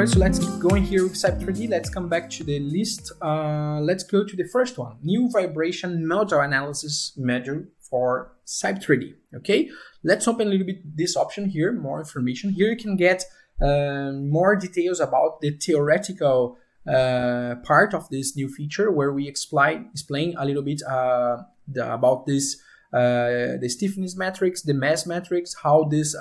Alright, so let's keep going here with Cype 3D. Let's come back to the list. Let's go to the first one, new vibration modal analysis module for Cype 3D. Okay, let's open a little bit this option here, more information. Here you can get more details about the theoretical part of this new feature, where we explain a little bit about this the stiffness matrix, the mass matrix, how this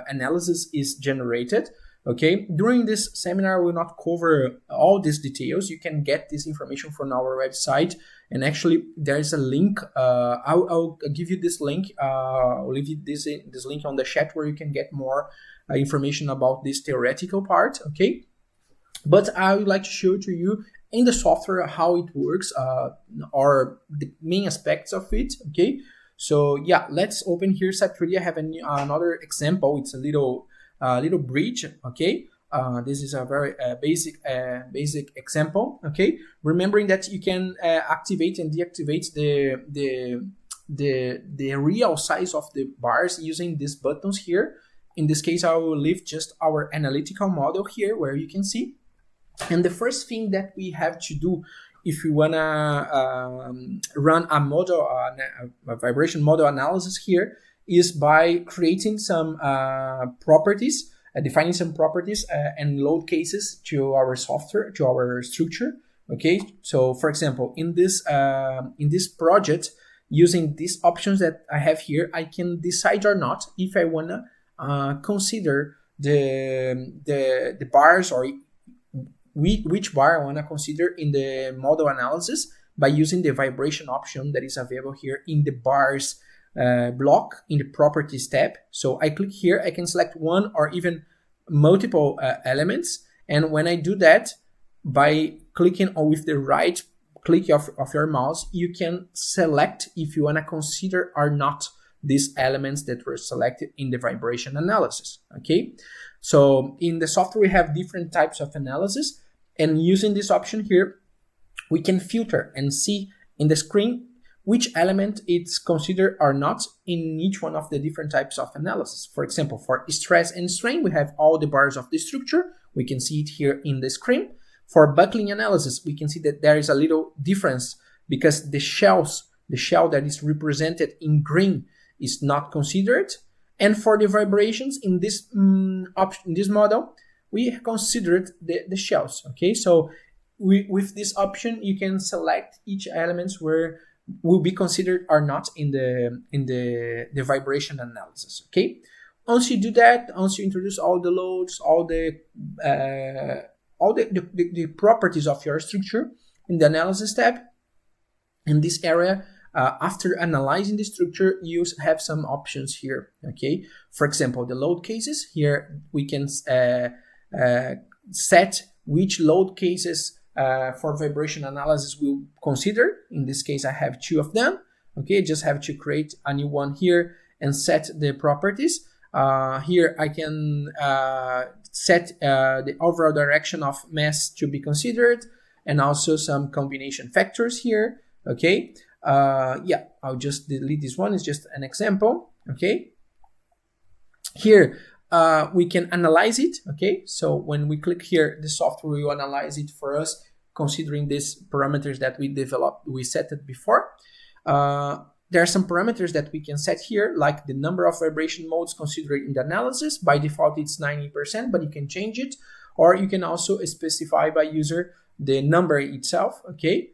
analysis is generated. Okay, during this seminar, we will not cover all these details. You can get this information from our website, and actually there is a link. I'll give you this link. I'll leave you this link on the chat where you can get more information about this theoretical part. Okay, but I would like to show to you in the software how it works, or the main aspects of it. Okay, so yeah, let's open here Cype 3D. I have another example. It's a little bridge. Okay, this is a very basic example. Okay, remembering that you can activate and deactivate the real size of the bars using these buttons here. In this case, I will leave just our analytical model here, where you can see. And the first thing that we have to do if we wanna run a model, a vibration model analysis here, is by creating some properties, defining some properties and load cases to our software, to our structure. Okay, so for example, in this project, using these options that I have here, I can decide or not if I wanna consider the bars, or which bar I wanna consider in the model analysis, by using the vibration option that is available here in the bars block in the properties tab. So I click here, I can select one or even multiple elements, and when I do that, by clicking on with the right click of your mouse, you can select if you want to consider or not these elements that were selected in the vibration analysis. Okay, so in the software we have different types of analysis, and using this option here, we can filter and see in the screen which element it's considered or not in each one of the different types of analysis. For example, for stress and strain, we have all the bars of the structure. We can see it here in the screen. For buckling analysis, we can see that there is a little difference, because the shell that is represented in green is not considered. And for the vibrations in this this model, we considered the shells. Okay, so with this option, you can select each element where will be considered or not in the vibration analysis. Okay, once you do that, once you introduce all the loads, all the properties of your structure in the analysis tab, in this area, after analyzing the structure, you have some options here. Okay, for example, the load cases. Here we can set which load cases for vibration analysis we'll consider. In this case, I have two of them. Okay, just have to create a new one here and set the properties. Here I can set the overall direction of mass to be considered, and also some combination factors here. Okay, yeah, I'll just delete this one. It's just an example. Okay, here we can analyze it. Okay, so when we click here, the software will analyze it for us, considering these parameters that we set it before. There are some parameters that we can set here, like the number of vibration modes considered in the analysis. By default, it's 90%, but you can change it, or you can also specify by user the number itself. Okay,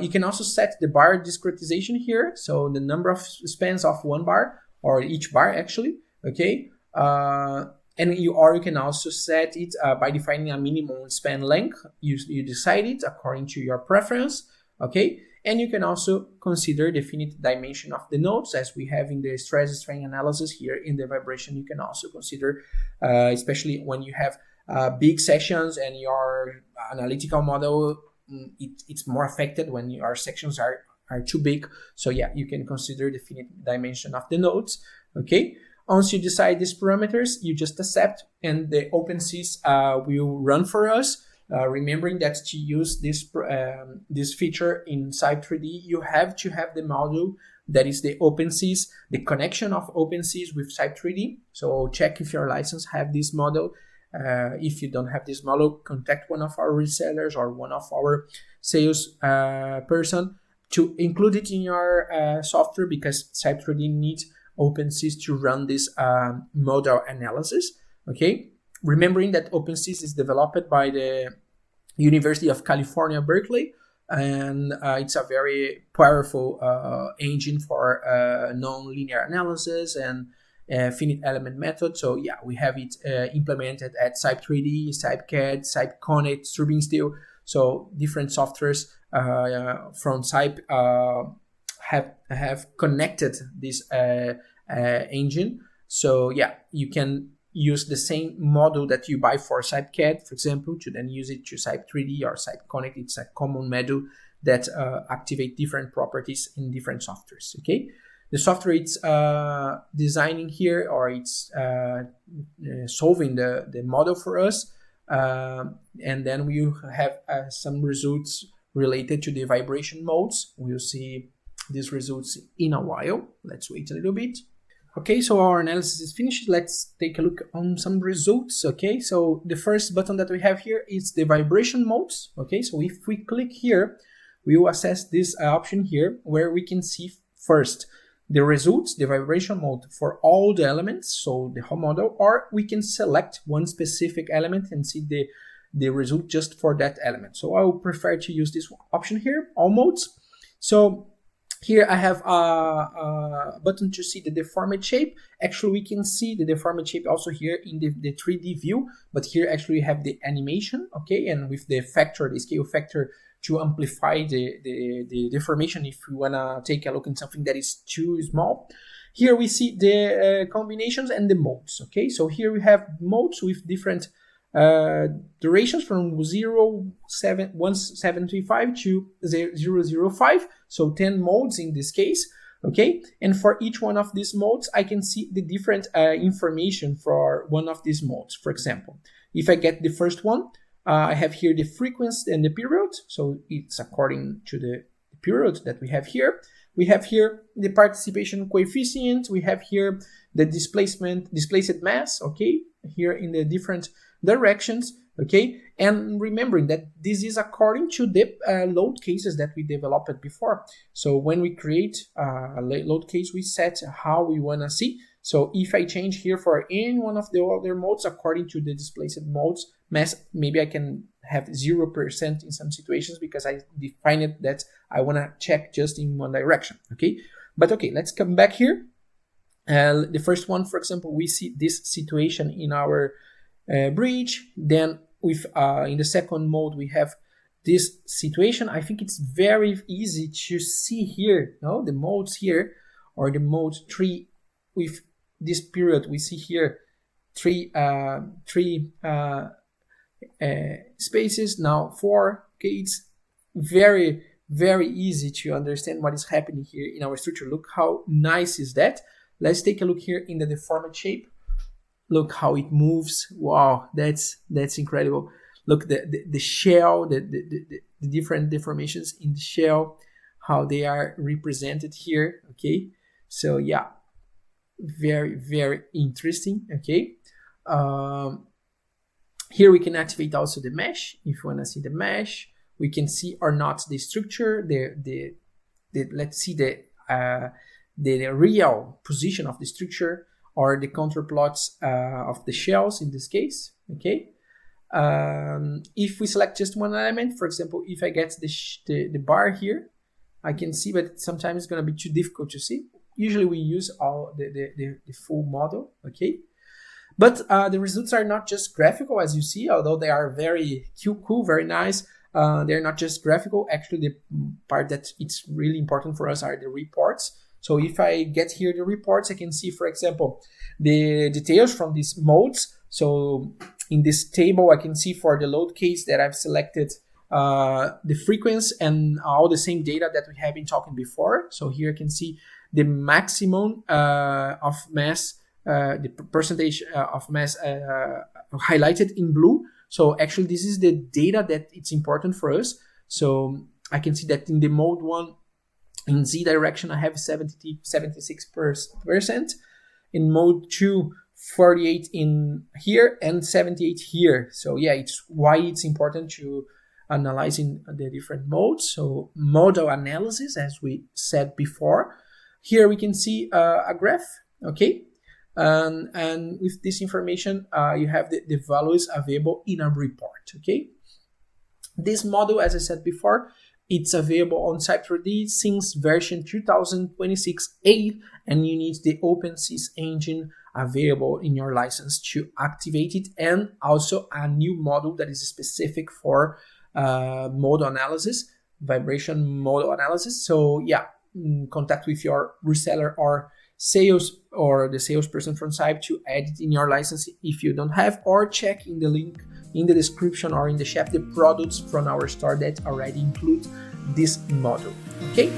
you can also set the bar discretization here, so the number of spans of one bar, or each bar actually. Okay, and you can also set it by defining a minimum span length. You decide it according to your preference. Okay, and you can also consider the finite dimension of the nodes, as we have in the stress strain analysis. Here in the vibration, you can also consider, especially when you have big sections and your analytical model, it's more affected when your sections are too big. So yeah, you can consider the finite dimension of the nodes. Okay, once you decide these parameters, you just accept, and the OpenSys will run for us. Remembering that to use this feature in Cype 3D, you have to have the module that is the OpenSys, the connection of OpenSys with Cype 3D. So check if your license have this model if you don't have this model, contact one of our resellers or one of our sales person to include it in your software, because Cype 3D needs OpenSys to run this modal analysis. Okay, remembering that OpenSys is developed by the University of California, Berkeley, and it's a very powerful engine for non-linear analysis and finite element method. So yeah, we have it implemented at Cype 3D, CypeCAD, Cype Connect, Turbine Steel. So different softwares from Cype have connected this engine. So yeah, you can use the same model that you buy for CypeCAD, for example, to then use it to Cype 3D or Cype Connect. It's a common module that activate different properties in different softwares. Okay, the software it's designing here, or it's solving the model for us, and then we have some results related to the vibration modes. We'll see these results in a while. Let's wait a little bit. Okay, so our analysis is finished. Let's take a look on some results. Okay, so the first button that we have here is the vibration modes. Okay, so if we click here, we will access this option here, where we can see first the results, the vibration mode for all the elements, so the whole model, or we can select one specific element and see the result just for that element. So I would prefer to use this option here, all modes. So here I have a button to see the deformed shape. Actually, we can see the deformed shape also here in the 3D view, but here actually we have the animation, okay, and with the factor, the scale factor, to amplify the deformation if we wanna take a look at something that is too small. Here we see the combinations and the modes, okay? So here we have modes with different durations from 175 to 005, so 10 modes in this case, okay? And for each one of these modes, I can see the different information for one of these modes. For example, if I get the first one, I have here the frequency and the period, so it's according to the period that we have here. We have here the participation coefficient, we have here the displaced mass, okay, here in the different directions, okay, and remembering that this is according to the load cases that we developed before. So when we create a load case, we set how we want to see. So if I change here for any one of the other modes according to the displaced modes mass, maybe I can have 0% in some situations because I define it that I want to check just in one direction, okay? But okay, let's come back here. The first one, for example, we see this situation in our bridge. Then with in the second mode, we have this situation. I think it's very easy to see here, no? The modes here, or the mode 3 with this period. We see here three spaces, now 4. Okay, it's very easy to understand what is happening here in our structure. Look how nice is that. Let's take a look here in the deformed shape. Look how it moves. Wow, that's incredible. Look, the shell, the different deformations in the shell, how they are represented here. Okay, so yeah, very interesting. Okay, here we can activate also the mesh. If you want to see the mesh, we can see or not the structure. Let's see the real position of the structure, or the counterplots of the shells in this case. Okay, if we select just one element, for example, if I get the bar here, I can see, but sometimes it's going to be too difficult to see. Usually we use all the full model. Okay, but the results are not just graphical, as you see, although they are very cool, very nice. They're not just graphical. Actually, the part that it's really important for us are the reports. So if I get here the reports, I can see, for example, the details from these modes. So in this table, I can see for the load case that I've selected the frequency and all the same data that we have been talking before. So here I can see the maximum of mass, the percentage of mass highlighted in blue. So actually this is the data that it's important for us. So I can see that in the mode 1, in Z direction, I have 76%. In mode 2, 48 in here and 78 here. So yeah, it's why it's important to analyze in the different modes. So modal analysis, as we said before. Here we can see a graph, okay? And with this information, you have the values available in a report, okay? This model, as I said before, it's available on Cype 3D since version 2026.8, and you need the OpenSys engine available in your license to activate it, and also a new model that is specific for modal analysis, vibration modal analysis. So yeah, contact with your reseller or sales or the salesperson from Cype to add it in your license if you don't have, or check in the link in the description or in the chat the products from our store that already include this model. Okay.